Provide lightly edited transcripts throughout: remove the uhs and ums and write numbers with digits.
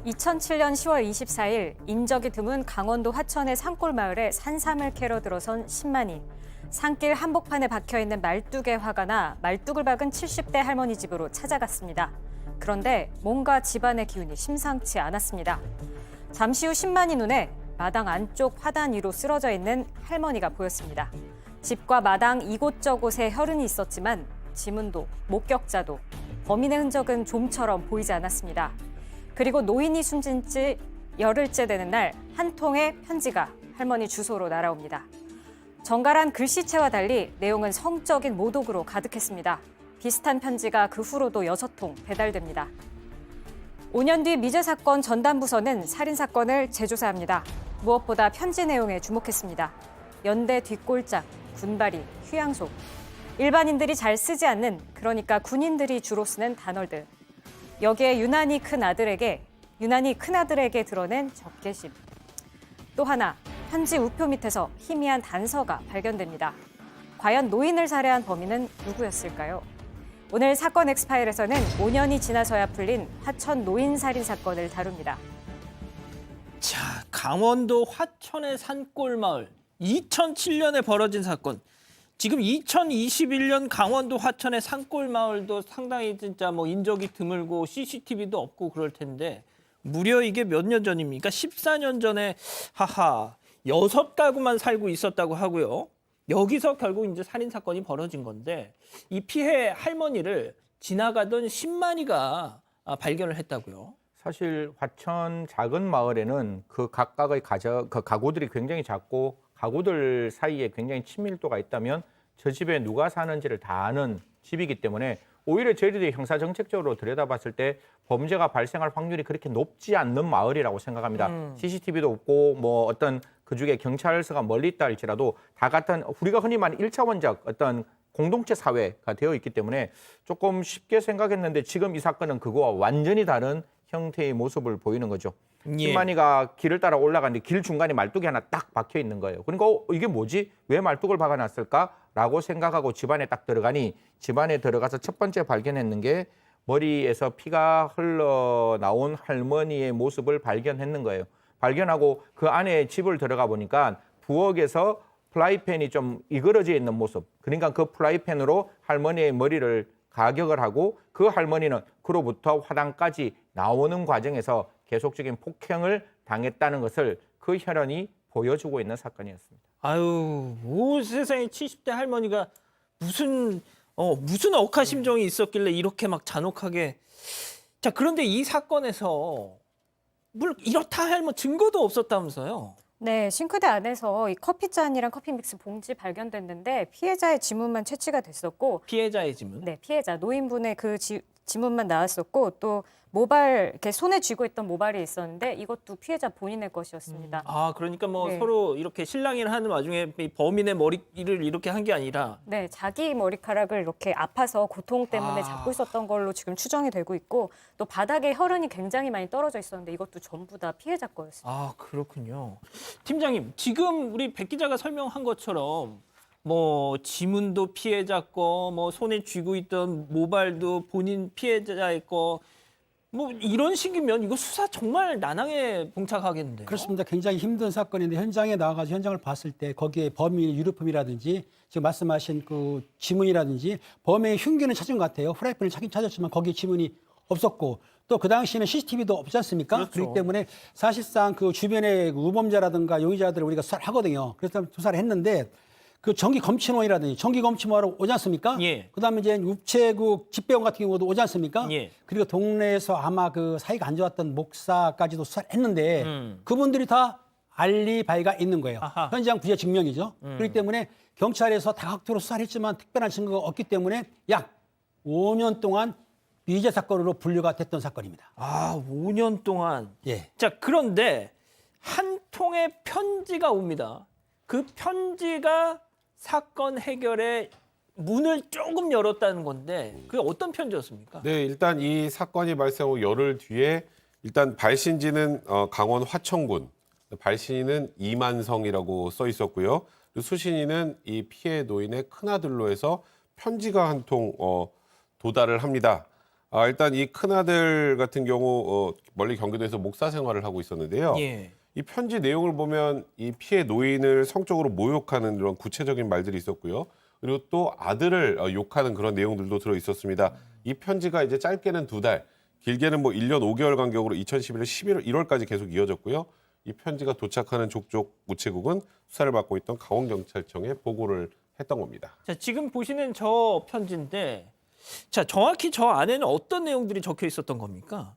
2007년 10월 24일 인적이 드문 강원도 화천의 산골 마을에 산삼을 캐러 들어선 10만이. 산길 한복판에 박혀있는 말뚝에 화가 나 말뚝을 박은 70대 할머니 집으로 찾아갔습니다. 그런데 뭔가 집안의 기운이 심상치 않았습니다. 잠시 후 10만이 눈에 마당 안쪽 화단 위로 쓰러져 있는 할머니가 보였습니다. 집과 마당 이곳저곳에 혈흔이 있었지만 지문도 목격자도 범인의 흔적은 좀처럼 보이지 않았습니다. 그리고 노인이 숨진 지 열흘째 되는 날 한 통의 편지가 할머니 주소로 날아옵니다. 정갈한 글씨체와 달리 내용은 성적인 모독으로 가득했습니다. 비슷한 편지가 그 후로도 6통 배달됩니다. 5년 뒤 미제 사건 전담부서는 살인 사건을 재조사합니다. 무엇보다 편지 내용에 주목했습니다. 연대 뒷골짝, 군바리, 휴양소. 일반인들이 잘 쓰지 않는, 그러니까 군인들이 주로 쓰는 단어들. 여기에 유난히 큰 아들에게 드러낸 적개심. 또 하나, 편지 우표 밑에서 희미한 단서가 발견됩니다. 과연 노인을 살해한 범인은 누구였을까요? 오늘 사건 엑스파일에서는 5년이 지나서야 풀린 화천 노인 살인 사건을 다룹니다. 자, 강원도 화천의 산골 마을. 2007년에 벌어진 사건. 지금 2021년 강원도 화천의 산골 마을도 상당히 진짜 뭐 인적이 드물고 CCTV도 없고 그럴 텐데 무려 이게 몇 년 전입니까? 14년 전에 6가구만 살고 있었다고 하고요. 여기서 결국 이제 살인 사건이 벌어진 건데 이 피해 할머니를 지나가던 10만이가 발견을 했다고요. 사실 화천 작은 마을에는 그 각각의 가구들이 굉장히 작고 가구들 사이에 굉장히 친밀도가 있다면 저 집에 누가 사는지를 다 아는 집이기 때문에 오히려 저희들이 형사정책적으로 들여다봤을 때 범죄가 발생할 확률이 그렇게 높지 않는 마을이라고 생각합니다. CCTV도 없고 뭐 어떤 그중에 경찰서가 멀리 있다 할지라도 다 같은 우리가 흔히 말하는 1차원적 어떤 공동체 사회가 되어 있기 때문에 조금 쉽게 생각했는데 지금 이 사건은 그거와 완전히 다른 형태의 모습을 보이는 거죠. 김만희가 길을 따라 올라가는데 길 중간에 말뚝이 하나 딱 박혀 있는 거예요. 그러니까 이게 뭐지? 왜 말뚝을 박아놨을까라고 생각하고 집안에 딱 들어가니 집안에 들어가서 첫 번째 발견했는 게 머리에서 피가 흘러나온 할머니의 모습을 발견했는 거예요. 발견하고 그 안에 집을 들어가 보니까 부엌에서 프라이팬이 좀 이그러져 있는 모습. 그러니까 그 프라이팬으로 할머니의 머리를 가격을 하고 그 할머니는 그로부터 화단까지 나오는 과정에서 계속적인 폭행을 당했다는 것을 그 혈흔이 보여주고 있는 사건이었습니다. 아유, 뭐 세상에 70대 할머니가 무슨 억하심정이 있었길래 이렇게 막 잔혹하게. 자, 그런데 이 사건에서 물 이렇다 할 뭐 증거도 없었다면서요? 네, 싱크대 안에서 이 커피잔이랑 커피 믹스 봉지 발견됐는데 피해자의 지문만 채취가 됐었고, 피해자의 지문? 네, 피해자 노인분의 그 지문만 나왔었고 또 모발 이렇게 손에 쥐고 있던 모발이 있었는데 이것도 피해자 본인의 것이었습니다. 그러니까 뭐 네. 서로 이렇게 실랑이를 하는 와중에 이 범인의 머리를 이렇게 한 게 아니라 네, 자기 머리카락을 이렇게 아파서 고통 때문에 잡고 있었던 걸로 지금 추정이 되고 있고 또 바닥에 혈흔이 굉장히 많이 떨어져 있었는데 이것도 전부 다 피해자 거였습니다. 그렇군요. 팀장님, 지금 우리 백 기자가 설명한 것처럼 뭐 지문도 피해자 거, 뭐 손에 쥐고 있던 모발도 본인 피해자의 거, 뭐 이런 식이면 이거 수사 정말 난항에 봉착하겠는데요. 그렇습니다. 굉장히 힘든 사건인데 현장에 나와가지고 현장을 봤을 때 거기에 범인 유류품이라든지 지금 말씀하신 그 지문이라든지 범행의 흉기는 찾은 것 같아요. 프라이팬을 찾긴 찾았지만 거기에 지문이 없었고 또 그 당시에는 CCTV도 없지 않습니까? 그렇죠. 그렇기 때문에 사실상 그 주변의 우범자라든가 용의자들을 우리가 수사를 하거든요. 그래서 조사를 했는데 그 전기 검침원이라든지 전기 검침하러 오지 않습니까? 예. 그다음에 이제 우체국 집배원 같은 경우도 오지 않습니까? 예. 그리고 동네에서 아마 그 사이가 안 좋았던 목사까지도 수사를 했는데 그분들이 다 알리바이가 있는 거예요. 아하. 현장 부재 증명이죠. 그렇기 때문에 경찰에서 다각도로 수사를 했지만 특별한 증거가 없기 때문에 약 5년 동안 미제 사건으로 분류가 됐던 사건입니다. 5년 동안. 예. 자, 그런데 한 통의 편지가 옵니다. 그 편지가 사건 해결의 문을 조금 열었다는 건데 그게 어떤 편지였습니까? 네, 일단 이 사건이 발생하고 열흘 뒤에 일단 발신지는 강원 화천군, 발신인은 이만성이라고 써 있었고요. 그리고 수신인은 이 피해 노인의 큰아들로 해서 편지가 한 통 도달을 합니다. 일단 이 큰아들 같은 경우 멀리 경기도에서 목사 생활을 하고 있었는데요. 예. 이 편지 내용을 보면 이 피해 노인을 성적으로 모욕하는 그런 구체적인 말들이 있었고요. 그리고 또 아들을 욕하는 그런 내용들도 들어 있었습니다. 이 편지가 이제 짧게는 2달, 길게는 뭐 1년 5개월 간격으로 2011년 11월 1월까지 계속 이어졌고요. 이 편지가 도착하는 족족 우체국은 수사를 받고 있던 강원경찰청에 보고를 했던 겁니다. 자, 지금 보시는 저 편지인데, 자, 정확히 저 안에는 어떤 내용들이 적혀 있었던 겁니까?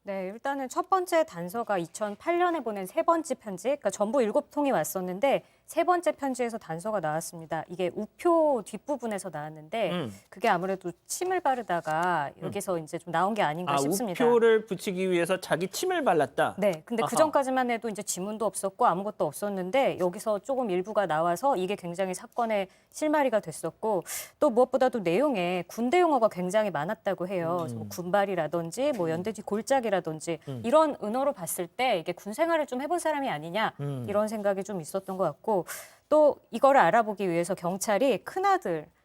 네, 일단은 첫 번째 단서가 2008년에 보낸 세 번째 편지, 그러니까 전부 7통이 왔었는데 세 번째 편지에서 단서가 나왔습니다. 이게 우표 뒷부분에서 나왔는데 그게 아무래도 침을 바르다가 여기서 이제 좀 나온 게 아닌가 싶습니다. 우표를 붙이기 위해서 자기 침을 발랐다. 네, 근데 그 전까지만 해도 이제 지문도 없었고 아무것도 없었는데 여기서 조금 일부가 나와서 이게 굉장히 사건의 실마리가 됐었고 또 무엇보다도 내용에 군대 용어가 굉장히 많았다고 해요. 그래서 뭐 군발이라든지 뭐 연대 뒤 골짜기라든지 이런 은어로 봤을 때 이게 군 생활을 좀 해본 사람이 아니냐 이런 생각이 좀 있었던 것 같고 또 이거를 알아보기 위해서 경찰이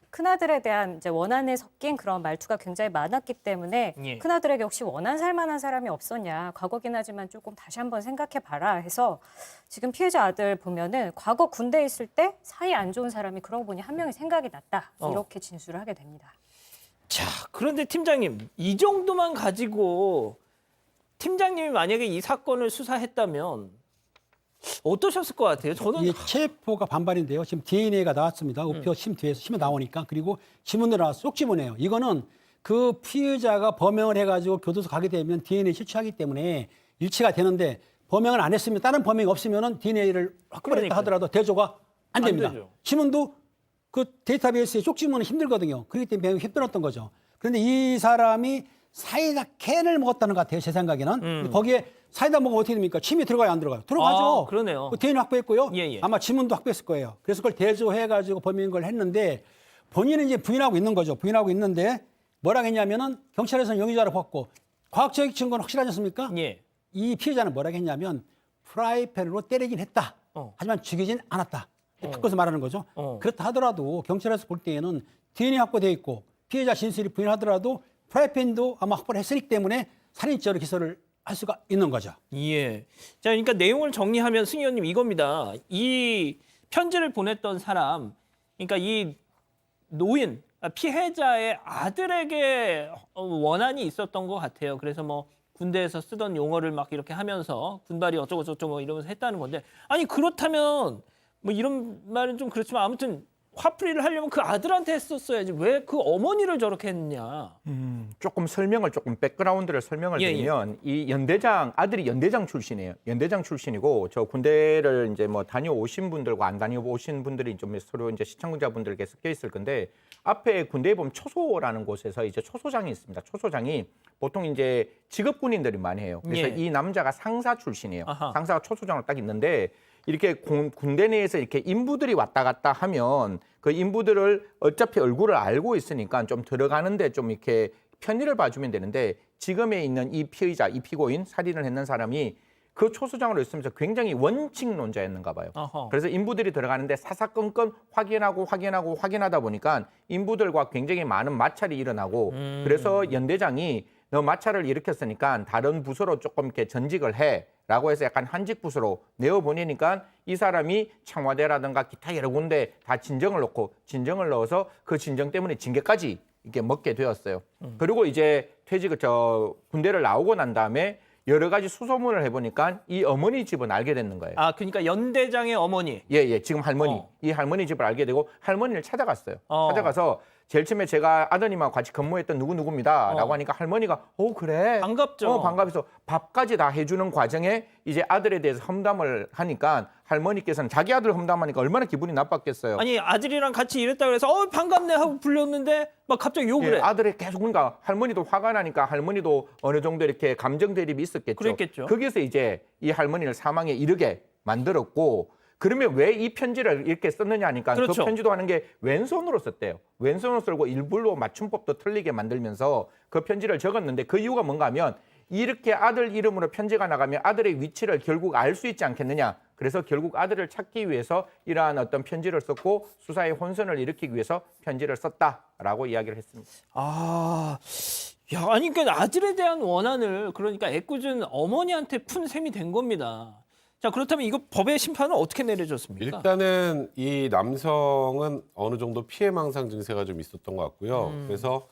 큰아들에 대한 이제 원한에 섞인 그런 말투가 굉장히 많았기 때문에 예. 큰아들에게 혹시 원한 살 만한 사람이 없었냐 과거긴 하지만 조금 다시 한번 생각해 봐라 해서 지금 피해자 아들 보면은 과거 군대에 있을 때 사이 안 좋은 사람이 그러고 보니 한 명이 생각이 났다 이렇게 진술을 하게 됩니다. 자, 그런데 팀장님, 이 정도만 가지고 팀장님이 만약에 이 사건을 수사했다면 어떠셨을 것 같아요? 저는 이게 체포가 반발인데요. 지금 DNA가 나왔습니다. 우표 심 뒤에서 심이 나오니까. 그리고 지문도 나와서 쏙지문이에요. 이거는 그 피의자가 범행을 해가지고 교도소 가게 되면 DNA 실추하기 때문에 일치가 되는데 범행을 안 했으면 다른 범행이 없으면은 DNA를 확보를 했다 하더라도 대조가 안 됩니다. 되죠. 지문도 그 데이터베이스에 쪽지문은 힘들거든요. 그렇기 때문에 매우 힘들었던 거죠. 그런데 이 사람이 사이다 캔을 먹었다는 것 같아요. 제 생각에는. 근데 거기에 사이다 먹으면 어떻게 됩니까? 침이 들어가요, 안 들어가요? 들어가죠. 그러네요. DNA 확보했고요. 예, 예. 아마 지문도 확보했을 거예요. 그래서 그걸 대조해가지고 범인인 걸 했는데 본인은 이제 부인하고 있는 거죠. 부인하고 있는데 뭐라 했냐면은 경찰에서는 용의자로 봤고 과학적 증거는 확실하지 않습니까? 예. 이 피해자는 뭐라 했냐면 프라이팬으로 때리긴 했다. 하지만 죽이진 않았다. 바꿔서 말하는 거죠. 그렇다 하더라도 경찰에서 볼 때에는 DNA 확보되어 있고 피해자 진술이 부인하더라도 프라이팬도 아마 확보를 했으기 때문에 살인죄로 기소를 할 수가 있는 거죠. 예. 자, 그러니까 내용을 정리하면 승희 의원님 이겁니다. 이 편지를 보냈던 사람, 그러니까 이 노인, 피해자의 아들에게 원한이 있었던 것 같아요. 그래서 뭐 군대에서 쓰던 용어를 막 이렇게 하면서 군발이 어쩌고 저쩌고 이러면서 했다는 건데, 아니 그렇다면 뭐 이런 말은 좀 그렇지만 아무튼 화풀이를 하려면 그 아들한테 했었어야지 왜 그 어머니를 저렇게 했냐. 조금 백그라운드를 설명을 예, 드리면 이 연대장 아들이 연대장 출신이에요. 연대장 출신이고 저 군대를 이제 뭐 다녀오신 분들과 안 다녀오신 분들이 좀 서로 이제 시청자분들께 섞여 있을 건데 앞에 군대에 보면 초소라는 곳에서 이제 초소장이 있습니다. 초소장이 보통 이제 직업 군인들이 많이 해요. 그래서 예. 이 남자가 상사 출신이에요. 아하. 상사가 초소장으로 딱 있는데 이렇게 군대 내에서 이렇게 인부들이 왔다 갔다 하면 그 인부들을 어차피 얼굴을 알고 있으니까 좀 들어가는데 좀 이렇게 편의를 봐주면 되는데 지금에 있는 이 피의자, 이 피고인, 살인을 했는 사람이 그 초소장으로 있으면서 굉장히 원칙론자였는가 봐요. 어허. 그래서 인부들이 들어가는데 사사건건 확인하다 보니까 인부들과 굉장히 많은 마찰이 일어나고 그래서 연대장이 너 마찰을 일으켰으니까 다른 부서로 조금 이렇게 전직을 해라고 해서 약간 한직 부서로 내어보내니까 이 사람이 청와대라든가 기타 여러 군데 다 진정을 넣어서 그 진정 때문에 징계까지 이렇게 먹게 되었어요. 그리고 이제 군대를 나오고 난 다음에 여러 가지 수소문을 해보니까 이 어머니 집은 알게 되는 거예요. 아, 그러니까 연대장의 어머니. 예, 지금 할머니. 어. 이 할머니 집을 알게 되고 할머니를 찾아갔어요. 어. 찾아가서 제일 처음에 제가 아드님하고 같이 근무했던 누구누구입니다. 라고 하니까 할머니가 그래. 반갑죠. 반갑해서 밥까지 다 해주는 과정에 이제 아들에 대해서 험담을 하니까 할머니께서는 자기 아들 험담하니까 얼마나 기분이 나빴겠어요. 아니 아들이랑 같이 일했다 그래서 반갑네 하고 불렀는데 막 갑자기 욕을 해. 아들이 계속 그러니까 할머니도 화가 나니까 할머니도 어느 정도 이렇게 감정 대립이 있었겠죠. 그랬겠죠. 거기서 이제 이 할머니를 사망에 이르게 만들었고 그러면 왜 이 편지를 이렇게 썼느냐 하니까 그렇죠. 그 편지도 하는 게 왼손으로 썼대요. 왼손으로 쓰고 일부러 맞춤법도 틀리게 만들면서 그 편지를 적었는데 그 이유가 뭔가 하면 이렇게 아들 이름으로 편지가 나가면 아들의 위치를 결국 알 수 있지 않겠느냐. 그래서 결국 아들을 찾기 위해서 이러한 어떤 편지를 썼고 수사의 혼선을 일으키기 위해서 편지를 썼다라고 이야기를 했습니다. 아, 야, 아니 그러니까 아들에 대한 원한을 그러니까 애꿎은 어머니한테 푼 셈이 된 겁니다. 자, 그렇다면 이거 법의 심판은 어떻게 내려졌습니까? 일단은 이 남성은 어느 정도 피해망상 증세가 좀 있었던 것 같고요. 그래서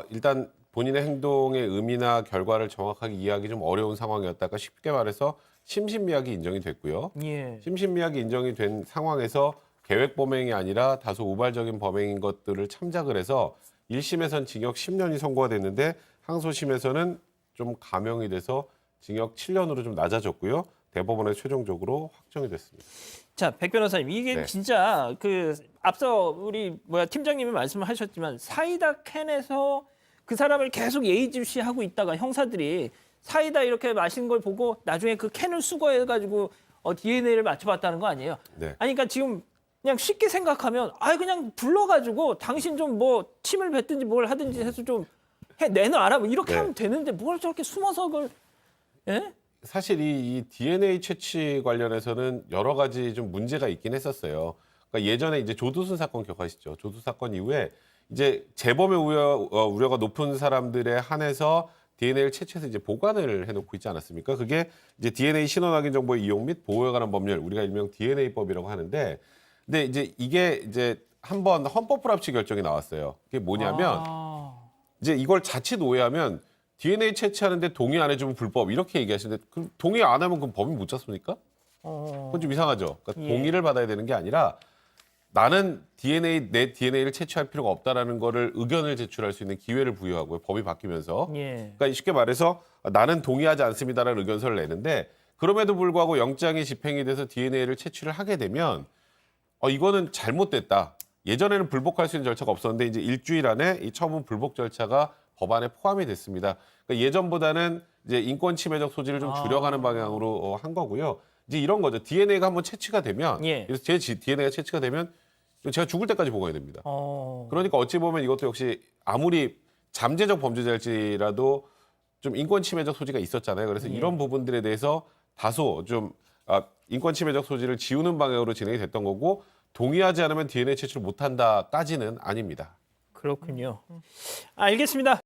일단 본인의 행동의 의미나 결과를 정확하게 이해하기 좀 어려운 상황이었다가 쉽게 말해서 심신미약이 인정이 됐고요. 예. 심신미약이 인정이 된 상황에서 계획 범행이 아니라 다소 우발적인 범행인 것들을 참작을 해서 1심에선 징역 10년이 선고가 됐는데 항소심에서는 좀 감형이 돼서 징역 7년으로 좀 낮아졌고요. 대법원에 최종적으로 확정이 됐습니다. 자, 백 변호사님, 이게 네. 진짜 그 앞서 우리 팀장님이 말씀을 하셨지만 사이다 캔에서 그 사람을 계속 예의주시하고 있다가 형사들이 사이다 이렇게 마신 걸 보고 나중에 그 캔을 수거해가지고 DNA를 맞춰봤다는 거 아니에요? 네. 아니, 그러니까 지금 그냥 쉽게 생각하면 그냥 불러가지고 당신 좀 뭐 침을 뱉든지 뭘 하든지 해서 좀 내놔라 뭐 이렇게 네. 하면 되는데 뭘 저렇게 숨어서 그걸 예? 사실 이 DNA 채취 관련해서는 여러 가지 좀 문제가 있긴 했었어요. 그러니까 예전에 이제 조두순 사건 기억하시죠? 조두순 사건 이후에 이제 재범의 우려가 높은 사람들에 한해서 DNA를 채취해서 이제 보관을 해놓고 있지 않았습니까? 그게 이제 DNA 신원 확인 정보의 이용 및 보호에 관한 법률, 우리가 일명 DNA법이라고 하는데, 근데 이제 이게 이제 한번 헌법 불합치 결정이 나왔어요. 그게 뭐냐면 이제 이걸 자칫 오해하면 DNA 채취하는데 동의 안 해주면 불법 이렇게 얘기하시는데 그럼 동의 안 하면 그럼 법인 못 잡습니까? 그건 좀 이상하죠. 그러니까 예. 동의를 받아야 되는 게 아니라 나는 내 DNA를 채취할 필요가 없다라는 거를 의견을 제출할 수 있는 기회를 부여하고요. 법이 바뀌면서. 예. 그러니까 쉽게 말해서 나는 동의하지 않습니다라는 의견서를 내는데 그럼에도 불구하고 영장이 집행이 돼서 DNA를 채취를 하게 되면 이거는 잘못됐다. 예전에는 불복할 수 있는 절차가 없었는데 이제 일주일 안에 이 처분 불복 절차가 법안에 포함이 됐습니다. 그러니까 예전보다는 이제 인권 침해적 소지를 좀 줄여가는 방향으로 한 거고요. 이제 이런 거죠. DNA가 한번 채취가 되면, 예. 그래서 제 DNA가 채취가 되면 제가 죽을 때까지 보고야 됩니다. 그러니까 어찌 보면 이것도 역시 아무리 잠재적 범죄자일지라도 좀 인권 침해적 소지가 있었잖아요. 그래서 이런 부분들에 대해서 다소 좀 인권 침해적 소지를 지우는 방향으로 진행이 됐던 거고 동의하지 않으면 DNA 채취를 못한다까지는 아닙니다. 그렇군요. 알겠습니다.